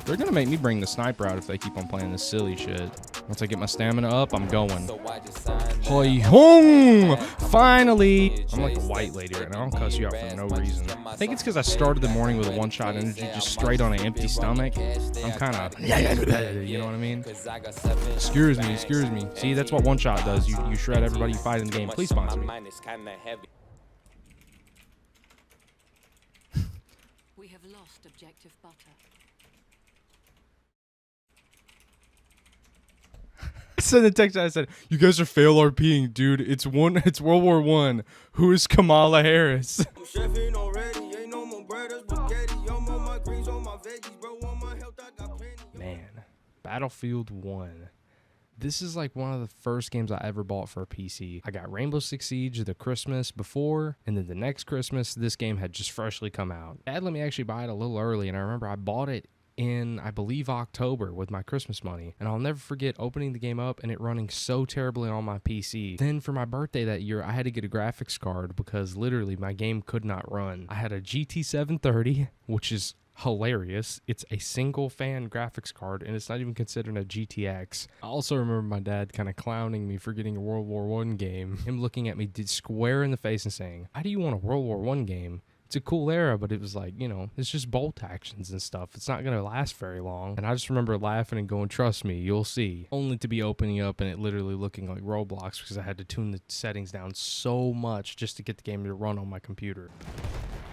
They're gonna make me bring the sniper out if they keep on playing this silly shit. Once I get my stamina up, I'm going. Hoi hong! Finally! I'm like a white lady right now. I don't cuss you out for no reason. I think it's because I started the morning with a one-shot energy just straight on an empty stomach. I'm kind of, you know what I mean? Excuse me, excuse me. See, that's what one-shot does. You shred everybody you fight in the game. Please sponsor me. We have lost objective butter. Sent a text. I said, "You guys are fail RPing, dude. It's World War I. Who is Kamala Harris?" Man, Battlefield 1. This is like one of the first games I ever bought for a PC. I got Rainbow Six Siege the Christmas before, and then the next Christmas, this game had just freshly come out. Dad let me actually buy it a little early, and I remember I bought it in, I believe, October with my Christmas money. And I'll never forget opening the game up and it running so terribly on my PC. Then for my birthday that year, I had to get a graphics card because literally my game could not run. I had a GT 730, which is hilarious. It's a single fan graphics card and it's not even considered a GTX. I also remember my dad kind of clowning me for getting a World War I game. Him looking at me square in the face and saying, "How do you want a World War I game? It's a cool era," but it was like, you know, it's just bolt actions and stuff. It's not going to last very long. And I just remember laughing and going, "Trust me, you'll see." Only to be opening up and it literally looking like Roblox because I had to tune the settings down so much just to get the game to run on my computer.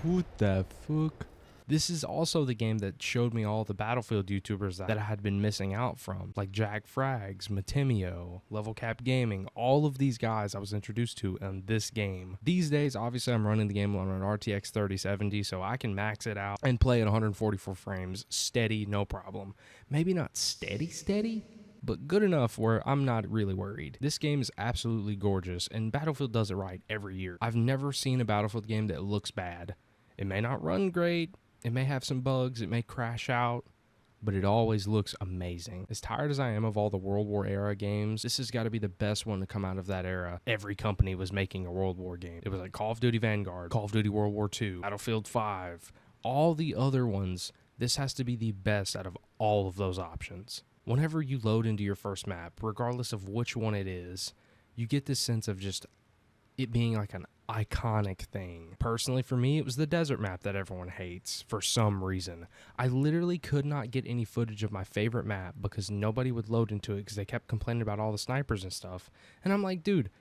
What the fuck? This is also the game that showed me all the Battlefield YouTubers that I had been missing out from, like Jack Frags, Matimio, Level Cap Gaming. All of these guys I was introduced to in this game. These days, obviously, I'm running the game on an RTX 3070, so I can max it out and play at 144 frames, steady, no problem. Maybe not steady, but good enough where I'm not really worried. This game is absolutely gorgeous, and Battlefield does it right every year. I've never seen a Battlefield game that looks bad. It may not run great. It may have some bugs, it may crash out, but it always looks amazing. As tired as I am of all the World War era games, this has got to be the best one to come out of that era. Every company was making a World War game. It was like Call of Duty Vanguard, Call of Duty World War II, Battlefield 5, all the other ones. This has to be the best out of all of those options. Whenever you load into your first map, regardless of which one it is, you get this sense of just it being like an iconic thing. Personally, for me, it was the desert map that everyone hates for some reason. I literally could not get any footage of my favorite map because nobody would load into it because they kept complaining about all the snipers and stuff. And I'm like, dude,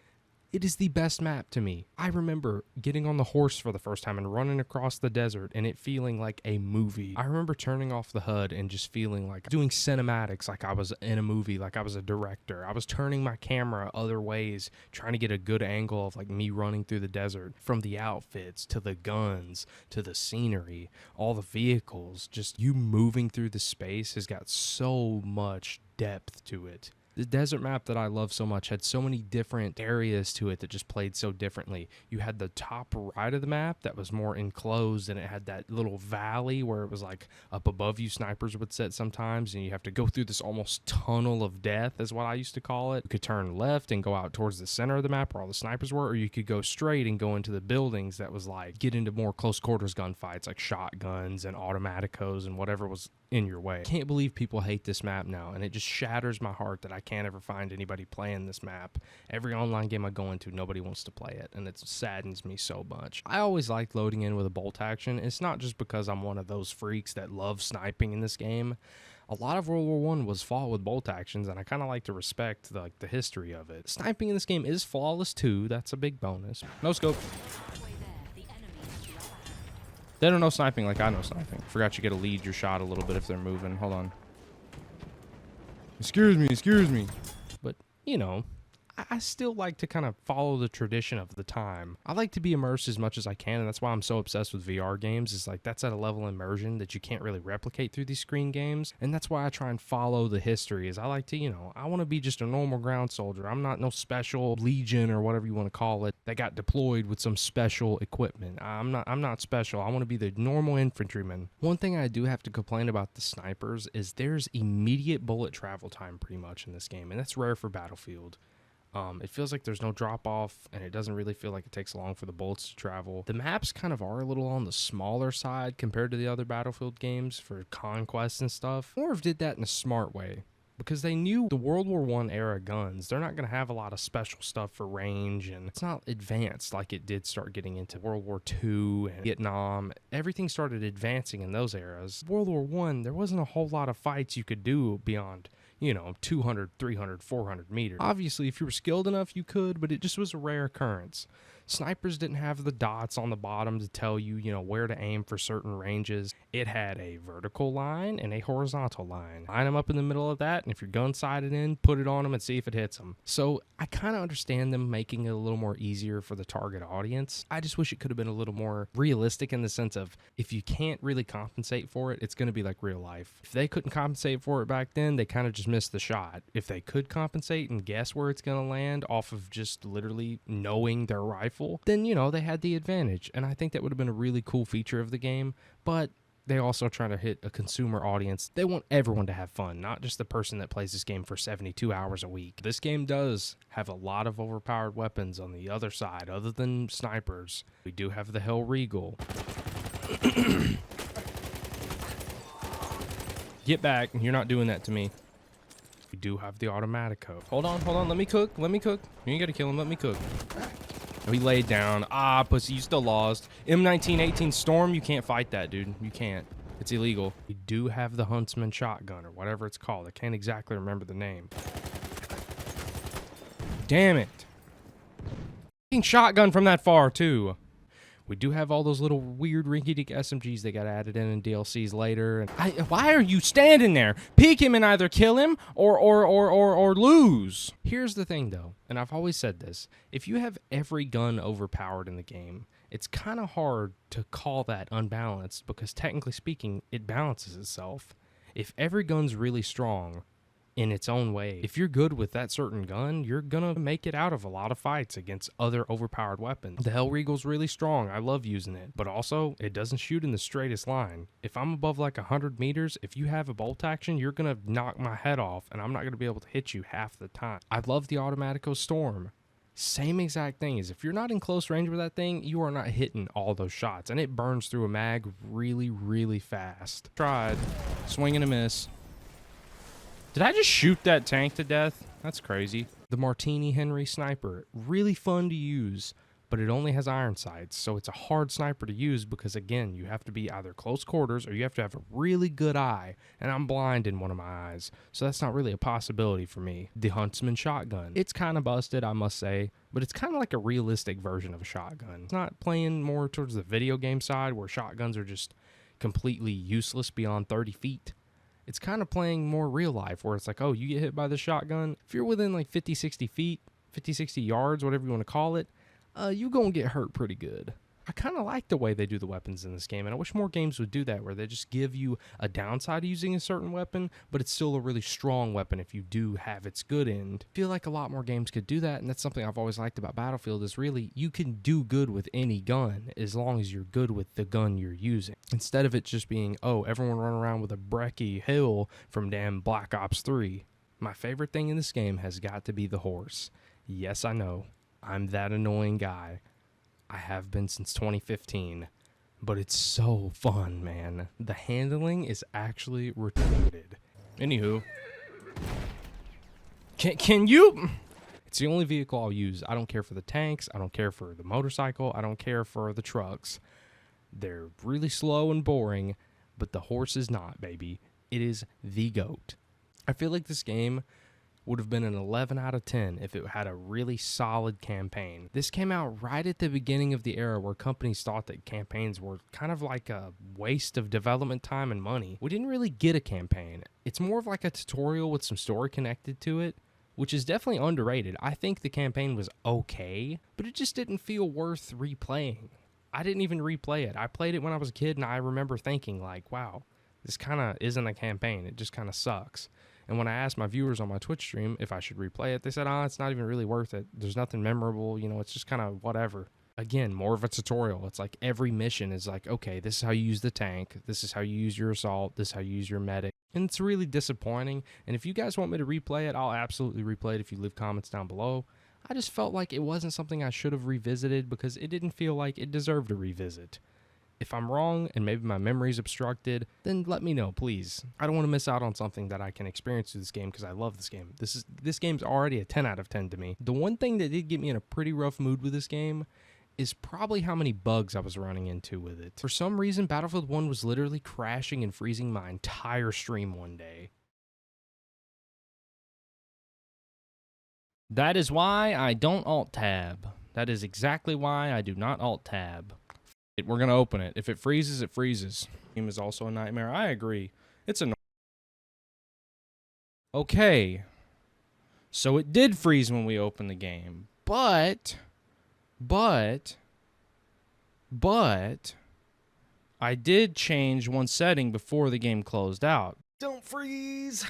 it is the best map to me. I remember getting on the horse for the first time and running across the desert and it feeling like a movie. I remember turning off the HUD and just feeling like doing cinematics like I was in a movie, like I was a director. I was turning my camera other ways, trying to get a good angle of like me running through the desert, from the outfits to the guns to the scenery, all the vehicles. Just you moving through the space has got so much depth to it. The desert map that I love so much had so many different areas to it that just played so differently. You had the top right of the map that was more enclosed, and it had that little valley where it was like up above you snipers would sit sometimes, and you have to go through this almost tunnel of death is what I used to call it. You could turn left and go out towards the center of the map where all the snipers were, or you could go straight and go into the buildings that was like get into more close quarters gunfights like shotguns and automaticos and whatever was in your way. I can't believe people hate this map now, and it just shatters my heart that I can't ever find anybody playing this map. Every online game I go into, nobody wants to play it, and it saddens me so much. I always liked loading in with a bolt action. It's not just because I'm one of those freaks that love sniping in this game. A lot of World War I was fought with bolt actions, and I kind of like to respect the history of it. Sniping in this game is flawless too. That's a big bonus. No scope. They don't know sniping like I know sniping. Forgot you get to lead your shot a little bit if they're moving. Hold on. Excuse me. But, you know, I still like to kind of follow the tradition of the time. I like to be immersed as much as I can, and that's why I'm so obsessed with VR games. Is like that's at a level of immersion that you can't really replicate through these screen games, and that's why I try and follow the history. Is I like to, you know, I want to be just a normal ground soldier. I'm not no special legion or whatever you want to call it that got deployed with some special equipment. I'm not special. I want to be the normal infantryman. One thing I do have to complain about the snipers is there's immediate bullet travel time pretty much in this game, and that's rare for Battlefield. It feels like there's no drop off, and it doesn't really feel like it takes long for the bullets to travel. The maps kind of are a little on the smaller side compared to the other Battlefield games for conquest and stuff. More did that in a smart way, because they knew the World War I era guns, they're not going to have a lot of special stuff for range, and it's not advanced like it did start getting into World War II and Vietnam. Everything started advancing in those eras. World War I, there wasn't a whole lot of fights you could do beyond, 200, 300, 400 meters. Obviously, if you were skilled enough, you could, but it just was a rare occurrence. Snipers didn't have the dots on the bottom to tell you, where to aim for certain ranges. It had a vertical line and a horizontal line. Line them up in the middle of that, and if your gun's sighted in, put it on them and see if it hits them. So I kind of understand them making it a little more easier for the target audience. I just wish it could have been a little more realistic in the sense of, if you can't really compensate for it, it's going to be like real life. If they couldn't compensate for it back then, they kind of just missed the shot. If they could compensate and guess where it's going to land off of just literally knowing their rifle, then, they had the advantage. And I think that would have been a really cool feature of the game, but they also try to hit a consumer audience. They want everyone to have fun, not just the person that plays this game for 72 hours a week. This game does have a lot of overpowered weapons on the other side, other than snipers. We do have the Hell Regal. Get back. You're not doing that to me. We do have the Automatico. Hold on. Let me cook. You ain't gotta kill him. Let me cook. Oh, he laid down. Ah, pussy, you still lost. M1918 Storm, you can't fight that, dude. You can't. It's illegal. We do have the Huntsman shotgun, or whatever it's called. I can't exactly remember the name. Damn it. Shotgun from that far, too. We do have all those little weird rinky-dink SMGs that got added in DLCs later. And why are you standing there? Peek him and either kill him or lose. Here's the thing, though, and I've always said this. If you have every gun overpowered in the game, it's kind of hard to call that unbalanced because technically speaking, it balances itself. If every gun's really strong in its own way, if you're good with that certain gun, you're gonna make it out of a lot of fights against other overpowered weapons. The Hell Regal's really strong. I love using it, but also it doesn't shoot in the straightest line. If I'm above like 100 meters, if you have a bolt action, you're gonna knock my head off and I'm not gonna be able to hit you half the time. I love the Automatico Storm. Same exact thing is if you're not in close range with that thing, you are not hitting all those shots, and it burns through a mag really, really fast. Tried. Swing and a miss. Did I just shoot that tank to death? That's crazy. The Martini Henry sniper, really fun to use, but it only has iron sights, so it's a hard sniper to use because, again, you have to be either close quarters or you have to have a really good eye, and I'm blind in one of my eyes, so that's not really a possibility for me. The Huntsman shotgun. It's kind of busted, I must say, but it's kind of like a realistic version of a shotgun. It's not playing more towards the video game side where shotguns are just completely useless beyond 30 feet. It's kind of playing more real life where it's like, oh, you get hit by the shotgun. If you're within like 50, 60 feet, 50, 60 yards, whatever you want to call it, you're going to get hurt pretty good. I kind of like the way they do the weapons in this game, and I wish more games would do that, where they just give you a downside of using a certain weapon, but it's still a really strong weapon if you do have its good end. I feel like a lot more games could do that, and that's something I've always liked about Battlefield is really you can do good with any gun as long as you're good with the gun you're using. Instead of it just being, oh, everyone run around with a Brecky Hill from damn Black Ops 3. My favorite thing in this game has got to be the horse. Yes, I know. I'm that annoying guy. I have been since 2015, but it's so fun, man. The handling is actually retarded. Anywho, can you? It's the only vehicle I'll use. I don't care for the tanks. I don't care for the motorcycle. I don't care for the trucks. They're really slow and boring, but the horse is not, baby. It is the GOAT. I feel like this game would have been an 11 out of 10 if it had a really solid campaign. This came out right at the beginning of the era where companies thought that campaigns were kind of like a waste of development time and money. We didn't really get a campaign. It's more of like a tutorial with some story connected to it, which is definitely underrated. I think the campaign was okay, but it just didn't feel worth replaying. I didn't even replay it. I played it when I was a kid, and I remember thinking like, wow, this kind of isn't a campaign. It just kind of sucks. And when I asked my viewers on my Twitch stream if I should replay it, they said, it's not even really worth it. There's nothing memorable. It's just kind of whatever. Again, more of a tutorial. It's like every mission is like, okay, this is how you use the tank. This is how you use your assault. This is how you use your medic. And it's really disappointing. And if you guys want me to replay it, I'll absolutely replay it if you leave comments down below. I just felt like it wasn't something I should have revisited because it didn't feel like it deserved a revisit. If I'm wrong and maybe my memory's obstructed, then let me know, please. I don't want to miss out on something that I can experience through this game because I love this game. This game's already a 10 out of 10 to me. The one thing that did get me in a pretty rough mood with this game is probably how many bugs I was running into with it. For some reason, Battlefield 1 was literally crashing and freezing my entire stream one day. That is why I don't alt-tab. That is exactly why I do not alt-tab. We're going to open it. If it freezes, it freezes. Game is also a nightmare. I agree. It's a... Okay. So it did freeze when we opened the game. But... I did change one setting before the game closed out. Don't freeze!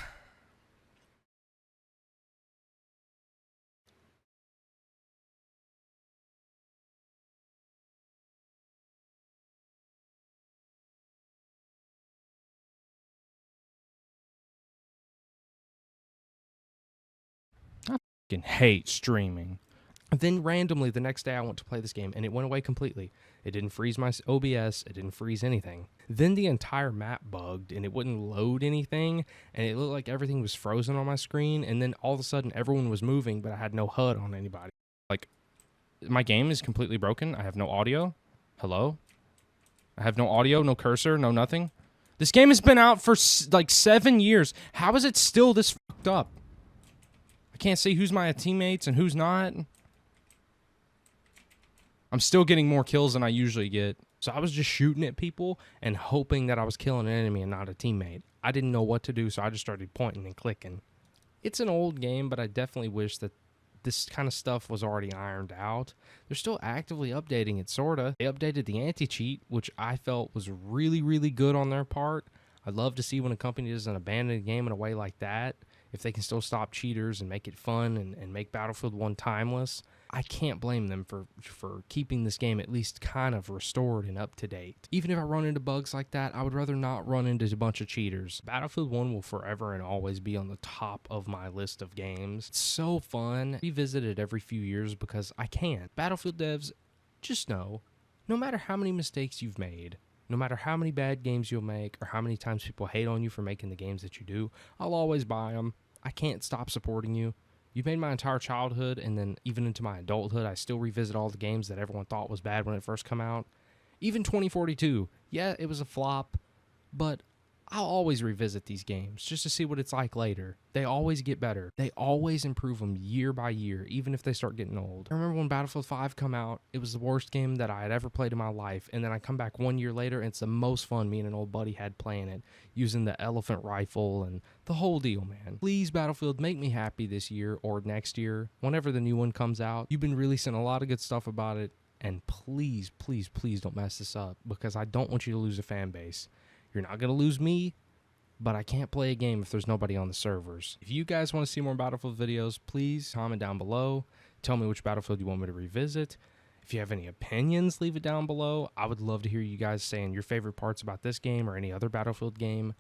I fucking hate streaming. Then randomly the next day I went to play this game and it went away completely. It didn't freeze my OBS, it didn't freeze anything. Then the entire map bugged and it wouldn't load anything and it looked like everything was frozen on my screen, and then all of a sudden everyone was moving but I had no HUD on anybody. Like, my game is completely broken. I have no audio. Hello? I have no audio, no cursor, no nothing. This game has been out for like 7 years. How is it still this fucked up? I can't see who's my teammates and who's not. I'm still getting more kills than I usually get. So I was just shooting at people and hoping that I was killing an enemy and not a teammate. I didn't know what to do, so I just started pointing and clicking. It's an old game, but I definitely wish that this kind of stuff was already ironed out. They're still actively updating it, sorta. They updated the anti-cheat, which I felt was really, really good on their part. I'd love to see when a company doesn't abandon a game in a way like that. If they can still stop cheaters and make it fun and make Battlefield 1 timeless, I can't blame them for keeping this game at least kind of restored and up to date. Even if I run into bugs like that, I would rather not run into a bunch of cheaters. Battlefield 1 will forever and always be on the top of my list of games. It's so fun. I revisit it every few years because I can. Battlefield devs, just know, no matter how many mistakes you've made, no matter how many bad games you'll make or how many times people hate on you for making the games that you do, I'll always buy them. I can't stop supporting you. You've made my entire childhood, and then even into my adulthood, I still revisit all the games that everyone thought was bad when it first came out. Even 2042, yeah, it was a flop, but I'll always revisit these games just to see what it's like later. They always get better. They always improve them year by year, even if they start getting old. I remember when Battlefield 5 come out, it was the worst game that I had ever played in my life, and then I come back 1 year later, and it's the most fun me and an old buddy had playing it, using the elephant rifle and the whole deal, man. Please, Battlefield, make me happy this year or next year, whenever the new one comes out. You've been releasing a lot of good stuff about it, and please, please, please don't mess this up, because I don't want you to lose a fan base. You're not going to lose me, but I can't play a game if there's nobody on the servers. If you guys want to see more Battlefield videos, please comment down below. Tell me which Battlefield you want me to revisit. If you have any opinions, leave it down below. I would love to hear you guys saying your favorite parts about this game or any other Battlefield game.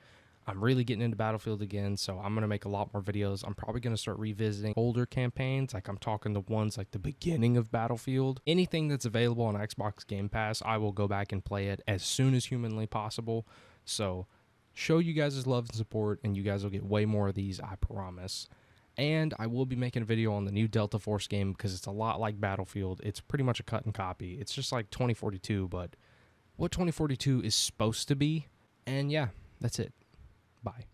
I'm really getting into Battlefield again, so I'm going to make a lot more videos. I'm probably going to start revisiting older campaigns, like I'm talking the ones like the beginning of Battlefield. Anything that's available on Xbox Game Pass, I will go back and play it as soon as humanly possible. So show you guys' love and support, and you guys will get way more of these, I promise. And I will be making a video on the new Delta Force game because it's a lot like Battlefield. It's pretty much a cut and copy. It's just like 2042, but what 2042 is supposed to be. And yeah, that's it. Bye.